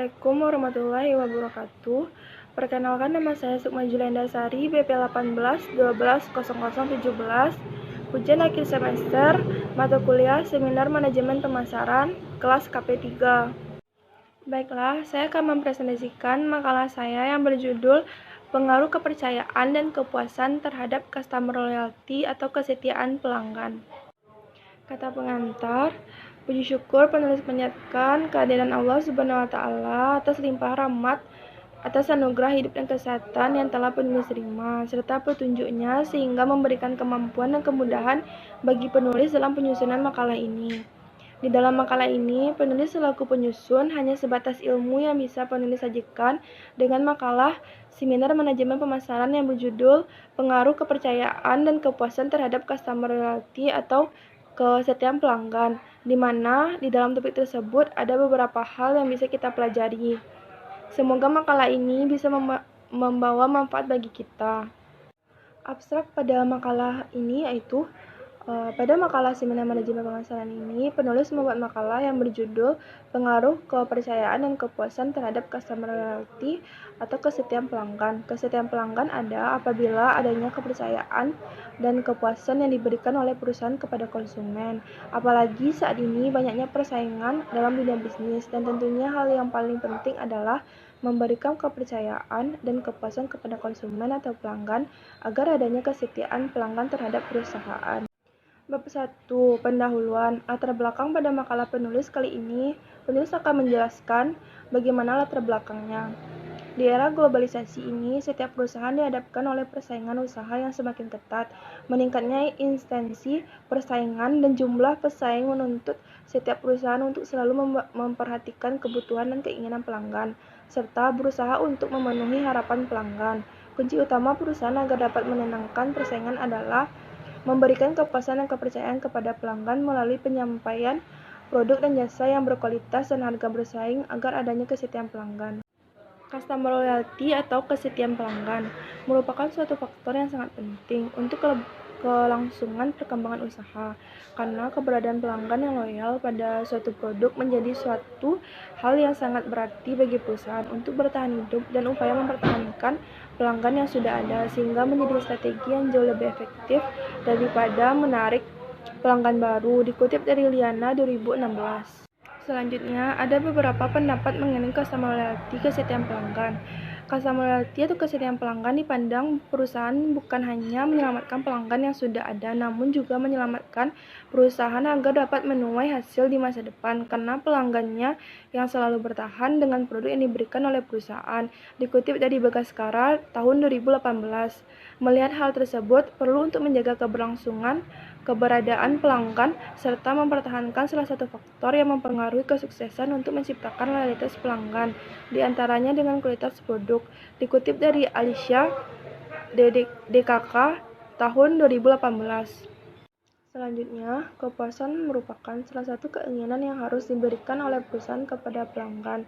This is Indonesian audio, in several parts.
Assalamualaikum warahmatullahi wabarakatuh. Perkenalkan, nama saya Sukma Julendasari, BP 18-12-00-17, ujian akhir semester, mata kuliah Seminar Manajemen Pemasaran, kelas KP3. Baiklah, saya akan mempresentasikan makalah saya yang berjudul Pengaruh Kepercayaan dan Kepuasan Terhadap Customer Loyalty atau Kesetiaan Pelanggan. Kata pengantar, puji syukur penulis menyiapkan kehadiran Allah Subhanahu wa Ta'ala atas limpah rahmat, atas anugerah hidup dan kesehatan yang telah penulis terima, serta petunjuknya sehingga memberikan kemampuan dan kemudahan bagi penulis dalam penyusunan makalah ini. Di dalam makalah ini, penulis selaku penyusun hanya sebatas ilmu yang bisa penulis sajikan dengan makalah Seminar Manajemen Pemasaran yang berjudul Pengaruh Kepercayaan dan Kepuasan Terhadap Customer Loyalty atau Kesetiaan Pelanggan, di mana di dalam topik tersebut ada beberapa hal yang bisa kita pelajari. Semoga makalah ini bisa membawa manfaat bagi kita. Abstrak pada makalah ini yaitu pada makalah Seminar Manajemen Pemasaran ini, penulis membuat makalah yang berjudul Pengaruh Kepercayaan dan Kepuasan Terhadap Customer Loyalty atau Kesetiaan Pelanggan. Kesetiaan pelanggan ada apabila adanya kepercayaan dan kepuasan yang diberikan oleh perusahaan kepada konsumen. Apalagi saat ini banyaknya persaingan dalam dunia bisnis, dan tentunya hal yang paling penting adalah memberikan kepercayaan dan kepuasan kepada konsumen atau pelanggan agar adanya kesetiaan pelanggan terhadap perusahaan. Bab 1. Pendahuluan. Latar belakang pada makalah penulis kali ini, penulis akan menjelaskan bagaimana latar belakangnya. Di era globalisasi ini, setiap perusahaan dihadapkan oleh persaingan usaha yang semakin ketat. Meningkatnya instansi persaingan dan jumlah pesaing menuntut setiap perusahaan untuk selalu memperhatikan kebutuhan dan keinginan pelanggan, serta berusaha untuk memenuhi harapan pelanggan. Kunci utama perusahaan agar dapat menenangkan persaingan adalah memberikan kepuasan dan kepercayaan kepada pelanggan melalui penyampaian produk dan jasa yang berkualitas dan harga bersaing agar adanya kesetiaan pelanggan. Customer loyalty atau kesetiaan pelanggan merupakan suatu faktor yang sangat penting untuk kelangsungan perkembangan usaha, karena keberadaan pelanggan yang loyal pada suatu produk menjadi suatu hal yang sangat berarti bagi perusahaan untuk bertahan hidup dan upaya mempertahankan pelanggan yang sudah ada, sehingga menjadi strategi yang jauh lebih efektif daripada menarik pelanggan baru. Dikutip dari Liana 2016. Selanjutnya, ada beberapa pendapat mengenai customer loyalty, kesetiaan pelanggan. Customer loyalty atau kesetiaan pelanggan dipandang perusahaan bukan hanya menyelamatkan pelanggan yang sudah ada, namun juga menyelamatkan perusahaan agar dapat menuai hasil di masa depan, karena pelanggannya yang selalu bertahan dengan produk yang diberikan oleh perusahaan. Dikutip dari Bagaskara tahun 2018. Melihat hal tersebut, perlu untuk menjaga keberlangsungan keberadaan pelanggan, serta mempertahankan salah satu faktor yang mempengaruhi kesuksesan untuk menciptakan loyalitas pelanggan, diantaranya dengan kualitas produk. Dikutip dari Alicia DKK tahun 2018. Selanjutnya, kepuasan merupakan salah satu keinginan yang harus diberikan oleh perusahaan kepada pelanggan.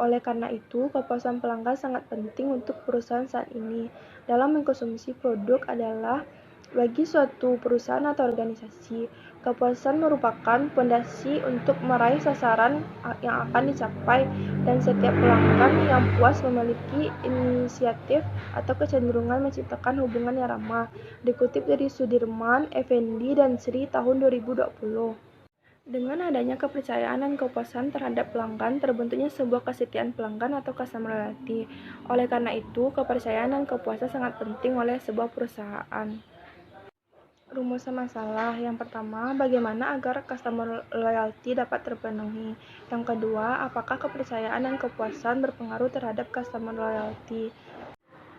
Oleh karena itu, kepuasan pelanggan sangat penting untuk perusahaan saat ini. Dalam mengkonsumsi produk adalah bagi suatu perusahaan atau organisasi, kepuasan merupakan fondasi untuk meraih sasaran yang akan dicapai, dan setiap pelanggan yang puas memiliki inisiatif atau kecenderungan menciptakan hubungan yang ramah. Dikutip dari Sudirman Effendi dan Sri tahun 2020. Dengan adanya kepercayaan dan kepuasan terhadap pelanggan, terbentuknya sebuah kesetiaan pelanggan atau customer loyalty. Oleh karena itu, kepercayaan dan kepuasan sangat penting oleh sebuah perusahaan. Rumusan masalah. Yang pertama, bagaimana agar customer loyalty dapat terpenuhi? Yang kedua, apakah kepercayaan dan kepuasan berpengaruh terhadap customer loyalty?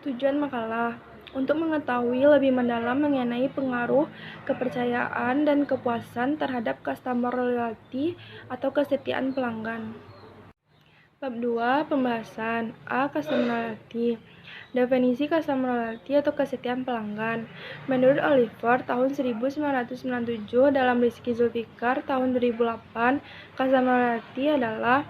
Tujuan makalah untuk mengetahui lebih mendalam mengenai pengaruh kepercayaan dan kepuasan terhadap customer loyalty atau kesetiaan pelanggan. Bab 2. Pembahasan. A. Customer loyalty. Definisi customer loyalty atau kesetiaan pelanggan. Menurut Oliver tahun 1997 dalam Rizky Zulfikar tahun 2008, customer loyalty adalah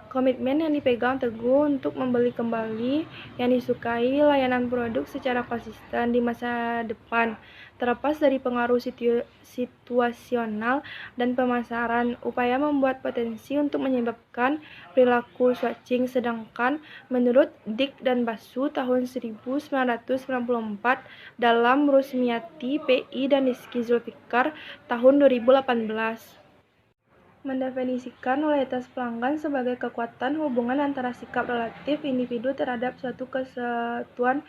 Komitmen yang dipegang teguh untuk membeli kembali yang disukai layanan produk secara konsisten di masa depan, terlepas dari pengaruh situasional dan pemasaran. Upaya membuat potensi untuk menyebabkan perilaku switching. Sedangkan menurut Dick dan Basu tahun 1994 dalam Rusmiyati PI dan Rizky Zulfikar tahun 2018 mendefinisikan loyalitas pelanggan sebagai kekuatan hubungan antara sikap relatif individu terhadap suatu kesatuan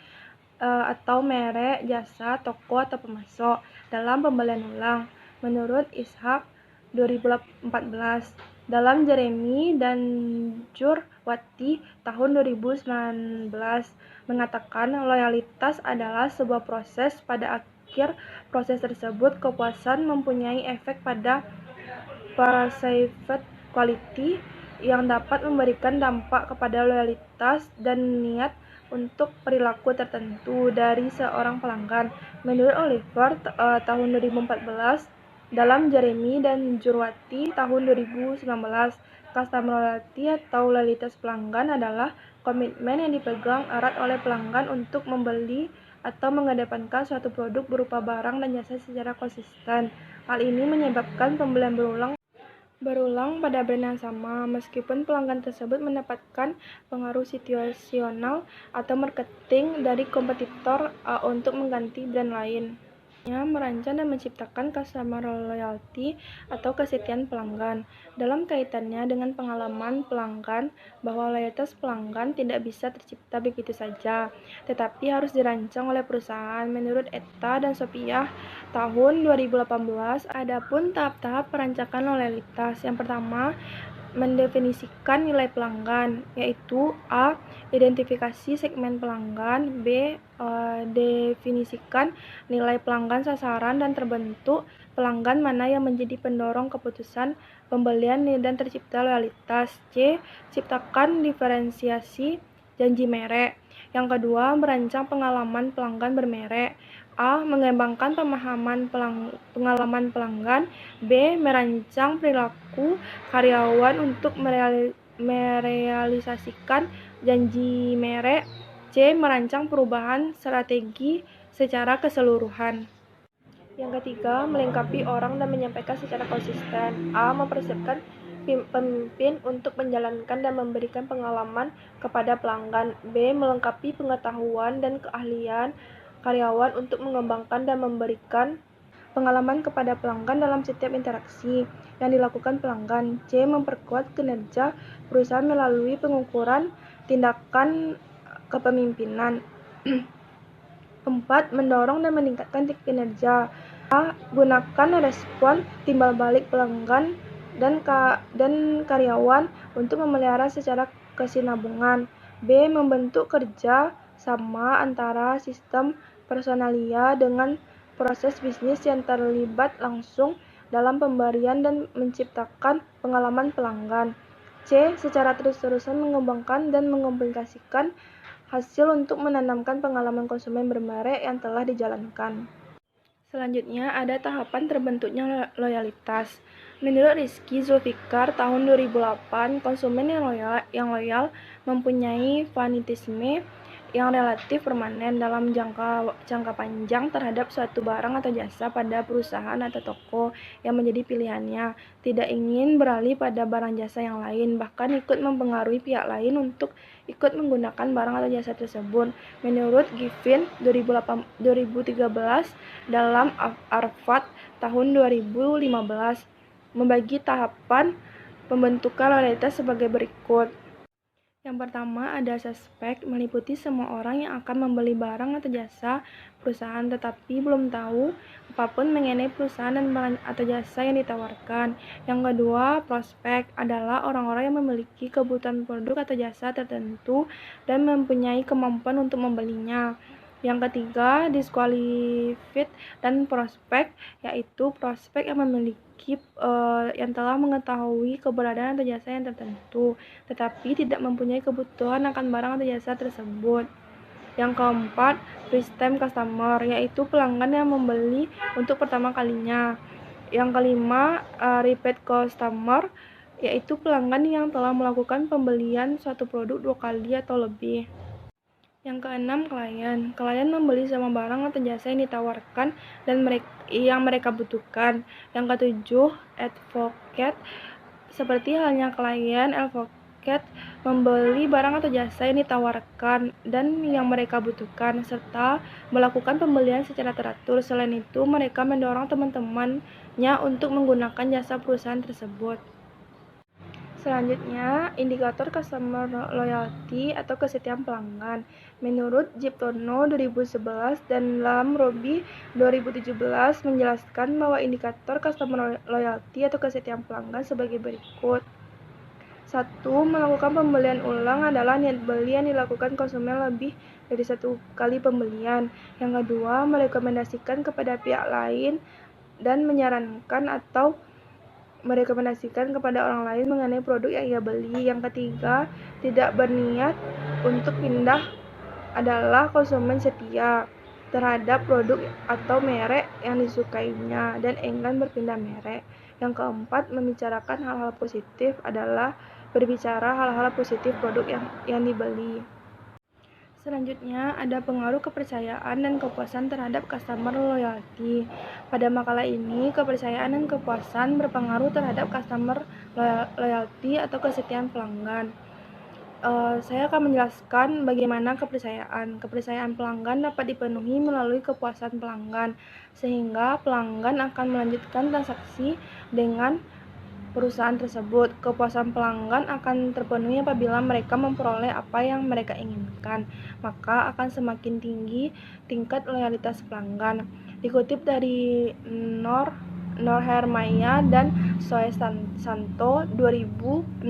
atau merek, jasa, toko, atau pemasok dalam pembelian ulang. Menurut Ishak 2014, dalam Jeremy dan Jurwati tahun 2019 mengatakan loyalitas adalah sebuah proses. Pada akhir proses tersebut, kepuasan mempunyai efek pada perceived quality yang dapat memberikan dampak kepada loyalitas dan niat untuk perilaku tertentu dari seorang pelanggan. Menurut Oliver tahun 2014 dalam Jeremy dan Jurwati tahun 2019, customer loyalty atau loyalitas pelanggan adalah komitmen yang dipegang erat oleh pelanggan untuk membeli atau mengedepankan suatu produk berupa barang dan jasa secara konsisten. Hal ini menyebabkan pembelian berulang pada brand yang sama, meskipun pelanggan tersebut mendapatkan pengaruh situasional atau marketing dari kompetitor untuk mengganti brand lain. Merancang dan menciptakan customer loyalty atau kesetiaan pelanggan. Dalam kaitannya dengan pengalaman pelanggan, bahwa loyalitas pelanggan tidak bisa tercipta begitu saja, tetapi harus dirancang oleh perusahaan. Menurut Etta dan Sophia tahun 2018, adapun tahap-tahap perancangan loyalitas. Yang pertama, mendefinisikan nilai pelanggan, yaitu A. Identifikasi segmen pelanggan, B. Definisikan nilai pelanggan sasaran dan terbentuk pelanggan mana yang menjadi pendorong keputusan pembelian dan tercipta loyalitas. C. Ciptakan diferensiasi janji merek. Yang kedua, merancang pengalaman pelanggan bermerek. A. Mengembangkan pengalaman pelanggan. B. Merancang perilaku karyawan untuk merealisasikan janji merek. C. Merancang perubahan strategi secara keseluruhan. Yang ketiga, melengkapi orang dan menyampaikan secara konsisten. A. Mempersiapkan pemimpin untuk menjalankan dan memberikan pengalaman kepada pelanggan. B. Melengkapi pengetahuan dan keahlian karyawan untuk mengembangkan dan memberikan pengalaman kepada pelanggan dalam setiap interaksi yang dilakukan pelanggan. C. Memperkuat kinerja perusahaan melalui pengukuran tindakan kepemimpinan. 4. Mendorong dan meningkatkan kinerja. A. Gunakan respon timbal balik pelanggan dan karyawan untuk memelihara secara kesinambungan. B. Membentuk kerja sama antara sistem personalia dengan proses bisnis yang terlibat langsung dalam pemberian dan menciptakan pengalaman pelanggan. C. Secara terus-terusan mengembangkan dan mengomunikasikan hasil untuk menanamkan pengalaman konsumen bermerek yang telah dijalankan. Selanjutnya ada tahapan terbentuknya loyalitas. Menurut Rizky Zulfikar tahun 2008, konsumen yang loyal mempunyai fanatisme yang relatif permanen dalam jangka panjang terhadap suatu barang atau jasa pada perusahaan atau toko yang menjadi pilihannya, tidak ingin beralih pada barang jasa yang lain, bahkan ikut mempengaruhi pihak lain untuk ikut menggunakan barang atau jasa tersebut. Menurut Giffin 2013 dalam Harvard tahun 2015 membagi tahapan pembentukan loyalitas sebagai berikut. Yang pertama, ada suspek, meliputi semua orang yang akan membeli barang atau jasa perusahaan tetapi belum tahu apapun mengenai perusahaan dan barang atau jasa yang ditawarkan. Yang kedua, prospek adalah orang-orang yang memiliki kebutuhan produk atau jasa tertentu dan mempunyai kemampuan untuk membelinya. Yang ketiga, disqualified dan prospek, yaitu prospek yang yang telah mengetahui keberadaan atau jasa yang tertentu, tetapi tidak mempunyai kebutuhan akan barang atau jasa tersebut. Yang keempat, first time customer, yaitu pelanggan yang membeli untuk pertama kalinya. Yang kelima, repeat customer, yaitu pelanggan yang telah melakukan pembelian suatu produk 2 kali atau lebih. Yang keenam, klien. Klien membeli semua barang atau jasa yang ditawarkan dan yang mereka butuhkan. Yang ketujuh, advocate. Seperti halnya klien, advocate membeli barang atau jasa yang ditawarkan dan yang mereka butuhkan, serta melakukan pembelian secara teratur. Selain itu, mereka mendorong teman-temannya untuk menggunakan jasa perusahaan tersebut. Selanjutnya, indikator customer loyalty atau kesetiaan pelanggan. Menurut Jiptono 2011 dan Lamrobi 2017 menjelaskan bahwa indikator customer loyalty atau kesetiaan pelanggan sebagai berikut. 1. Melakukan pembelian ulang adalah niat beli yang dilakukan konsumen lebih dari 1 kali pembelian. Yang kedua, merekomendasikan kepada pihak lain dan menyarankan atau merekomendasikan kepada orang lain mengenai produk yang ia beli. Yang ketiga, tidak berniat untuk pindah adalah konsumen setia terhadap produk atau merek yang disukainya dan enggan berpindah merek. Yang keempat, membicarakan hal-hal positif adalah berbicara hal-hal positif produk yang dibeli. Selanjutnya, ada pengaruh kepercayaan dan kepuasan terhadap customer loyalty. Pada makalah ini, kepercayaan dan kepuasan berpengaruh terhadap customer loyalty atau kesetiaan pelanggan. Saya akan menjelaskan bagaimana kepercayaan. Kepercayaan pelanggan dapat dipenuhi melalui kepuasan pelanggan, sehingga pelanggan akan melanjutkan transaksi dengan perusahaan tersebut. Kepuasan pelanggan akan terpenuhi apabila mereka memperoleh apa yang mereka inginkan, maka akan semakin tinggi tingkat loyalitas pelanggan. Dikutip dari Hermaya dan Soe Santo 2016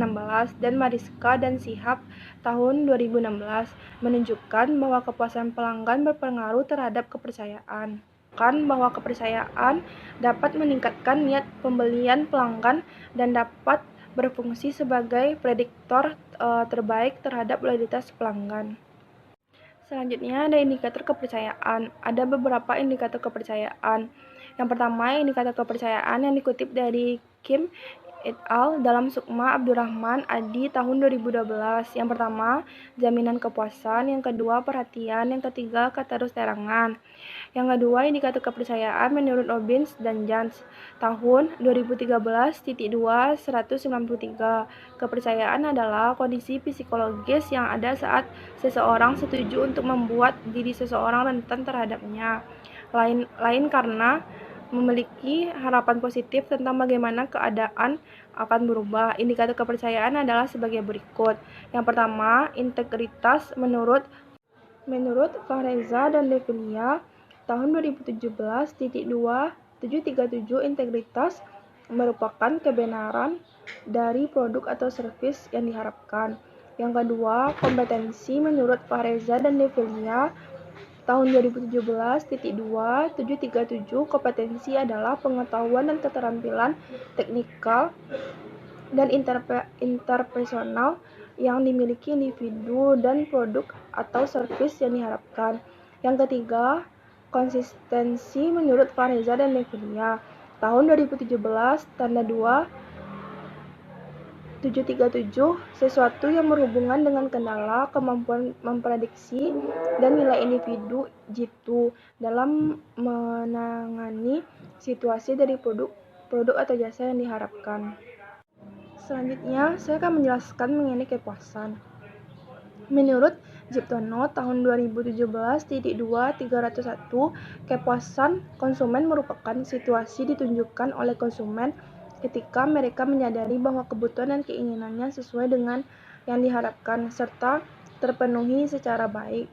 dan Mariska dan Sihab tahun 2016 menunjukkan bahwa kepuasan pelanggan berpengaruh terhadap kepercayaan. Bahwa kepercayaan dapat meningkatkan niat pembelian pelanggan dan dapat berfungsi sebagai prediktor terbaik terhadap loyalitas pelanggan. Selanjutnya ada indikator kepercayaan. Ada beberapa indikator kepercayaan. Yang pertama, indikator kepercayaan yang dikutip dari Kim et al. Dalam Sukma Abdurrahman Adi tahun 2012. Yang pertama, jaminan kepuasan. Yang kedua, perhatian. Yang ketiga, keterus-terangan. Yang kedua, indikator kepercayaan menurut Robbins dan Jans tahun 2013.2 193. Kepercayaan adalah kondisi psikologis yang ada saat seseorang setuju untuk membuat diri seseorang rentan terhadapnya. Lain karena memiliki harapan positif tentang bagaimana keadaan akan berubah. Indikator kepercayaan adalah sebagai berikut. Yang pertama, integritas menurut Fahreza dan Devinia tahun 2017.2 integritas merupakan kebenaran dari produk atau servis yang diharapkan. Yang kedua, kompetensi menurut Fahreza dan Devinia tahun 2017.2 kompetensi adalah pengetahuan dan keterampilan teknikal dan interpersonal yang dimiliki individu dan produk atau servis yang diharapkan. Yang ketiga, konsistensi menurut Fahreza dan Devinia tahun 2017 tanda 2 737 sesuatu yang berhubungan dengan kendala, kemampuan memprediksi, dan nilai individu jitu dalam menangani situasi dari produk atau jasa yang diharapkan. Selanjutnya, saya akan menjelaskan mengenai kepuasan. Menurut Jiptono tahun 2017.2 301, kepuasan konsumen merupakan situasi ditunjukkan oleh konsumen ketika mereka menyadari bahwa kebutuhan dan keinginannya sesuai dengan yang diharapkan serta terpenuhi secara baik.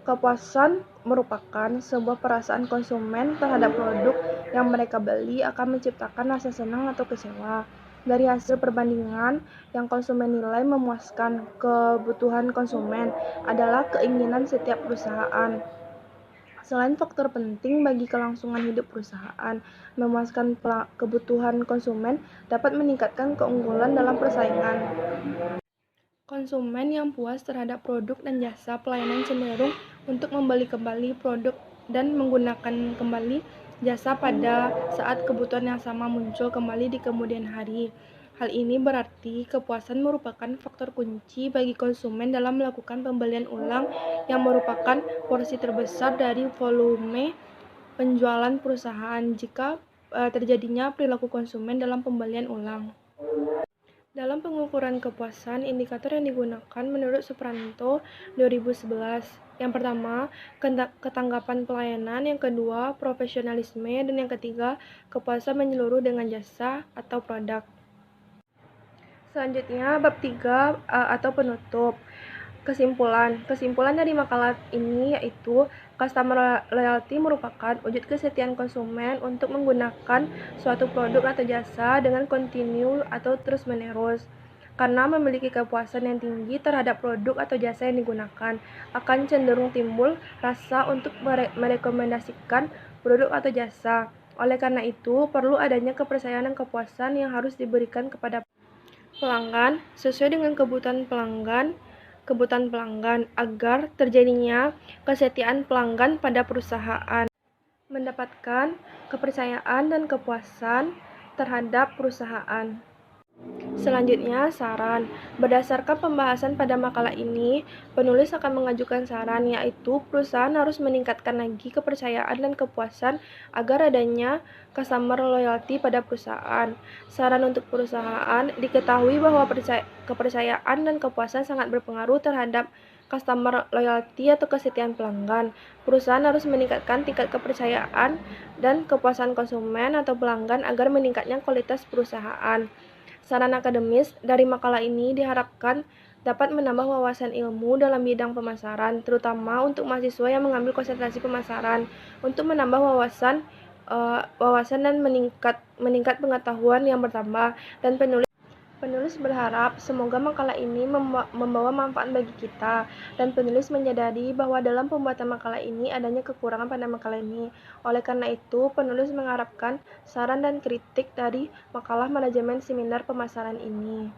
Kepuasan merupakan sebuah perasaan konsumen terhadap produk yang mereka beli akan menciptakan rasa senang atau kecewa. Dari hasil perbandingan yang konsumen nilai memuaskan, kebutuhan konsumen adalah keinginan setiap perusahaan. Selain faktor penting bagi kelangsungan hidup perusahaan, memuaskan kebutuhan konsumen dapat meningkatkan keunggulan dalam persaingan. Konsumen yang puas terhadap produk dan jasa pelayanan cenderung untuk membeli kembali produk dan menggunakan kembali jasa pada saat kebutuhan yang sama muncul kembali di kemudian hari. Hal ini berarti kepuasan merupakan faktor kunci bagi konsumen dalam melakukan pembelian ulang yang merupakan porsi terbesar dari volume penjualan perusahaan jika terjadinya perilaku konsumen dalam pembelian ulang. Dalam pengukuran kepuasan, indikator yang digunakan menurut Supranto 2011. Yang pertama, ketanggapan pelayanan, yang kedua, profesionalisme, dan yang ketiga, kepuasan menyeluruh dengan jasa atau produk. Selanjutnya, bab 3 atau penutup. Kesimpulan dari makalah ini yaitu customer loyalty merupakan wujud kesetiaan konsumen untuk menggunakan suatu produk atau jasa dengan kontinu atau terus-menerus. Karena memiliki kepuasan yang tinggi terhadap produk atau jasa yang digunakan, akan cenderung timbul rasa untuk merekomendasikan produk atau jasa. Oleh karena itu, perlu adanya kepercayaan dan kepuasan yang harus diberikan kepada pelanggan sesuai dengan kebutuhan pelanggan agar terjadinya kesetiaan pelanggan pada perusahaan, mendapatkan kepercayaan dan kepuasan terhadap perusahaan. Selanjutnya, saran. Berdasarkan pembahasan pada makalah ini, penulis akan mengajukan saran, yaitu perusahaan harus meningkatkan lagi kepercayaan dan kepuasan agar adanya customer loyalty pada perusahaan. Saran untuk perusahaan, diketahui bahwa kepercayaan dan kepuasan sangat berpengaruh terhadap customer loyalty atau kesetiaan pelanggan. Perusahaan harus meningkatkan tingkat kepercayaan dan kepuasan konsumen atau pelanggan agar meningkatnya kualitas perusahaan. Saran akademis dari makalah ini diharapkan dapat menambah wawasan ilmu dalam bidang pemasaran, terutama untuk mahasiswa yang mengambil konsentrasi pemasaran, untuk menambah wawasan dan meningkat pengetahuan yang bertambah. Dan penulis berharap semoga makalah ini membawa manfaat bagi kita, dan penulis menyadari bahwa dalam pembuatan makalah ini adanya kekurangan pada makalah ini. Oleh karena itu, penulis mengharapkan saran dan kritik dari makalah manajemen seminar pemasaran ini.